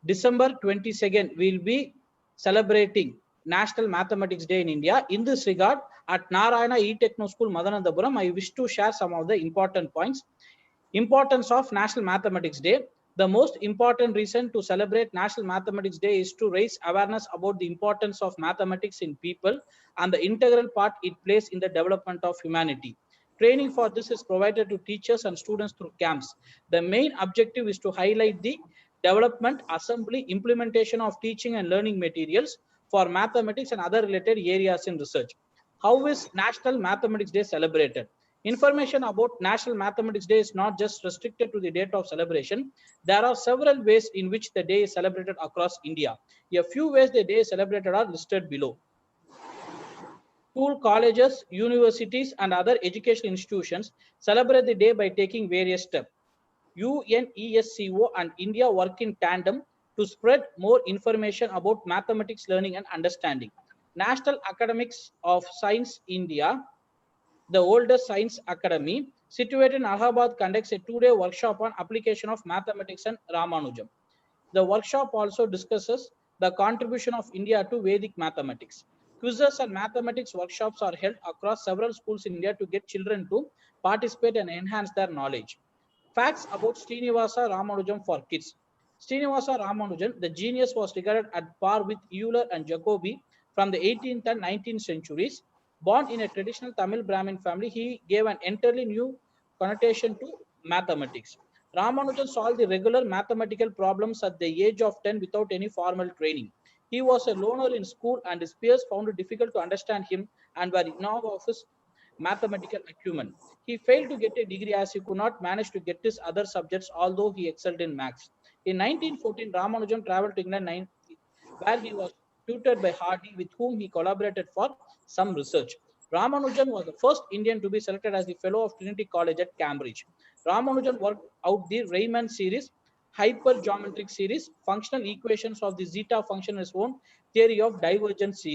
December 22nd, we'll be celebrating National Mathematics Day in India. In this regard, at Narayana E-Techno School, Madanandapuram, I wish to share some of the important points. Importance of National Mathematics Day. The most important reason to celebrate National Mathematics Day is to raise awareness about the importance of mathematics in people and the integral part it plays in the development of humanity. Training for this is provided to teachers and students through camps. The main objective is to highlight the development, assembly, implementation of teaching and learning materials for mathematics and other related areas in research. How is National Mathematics Day celebrated? Information about National Mathematics Day is not just restricted to the date of celebration. There are several ways in which the day is celebrated across India. A few ways the day is celebrated are listed below. School, colleges, universities, and other educational institutions celebrate the day by taking various steps. UNESCO and India work in tandem to spread more information about mathematics learning and understanding. National Academics of Science India, the oldest science academy, situated in Allahabad, conducts a two-day workshop on application of mathematics and Ramanujam. The workshop also discusses the contribution of India to Vedic mathematics. Quizzes and mathematics workshops are held across several schools in India to get children to participate and enhance their knowledge. Facts about Srinivasa Ramanujan for kids. Srinivasa Ramanujan, the genius, was regarded at par with Euler and Jacobi from the 18th and 19th centuries. Born in a traditional Tamil Brahmin family, he gave an entirely new connotation to mathematics. Ramanujan solved the regular mathematical problems at the age of 10 without any formal training. He was a loner in school, and his peers found it difficult to understand him and were in awe of his mathematical acumen. He failed to get a degree as he could not manage to get his other subjects, although he excelled in maths. In 1914, Ramanujan traveled to England, where he was tutored by Hardy, with whom he collaborated for some research. Ramanujan was the first Indian to be selected as the Fellow of Trinity College at Cambridge. Ramanujan worked out the Riemann series, hypergeometric series, functional equations of the zeta function, his own theory of divergence series.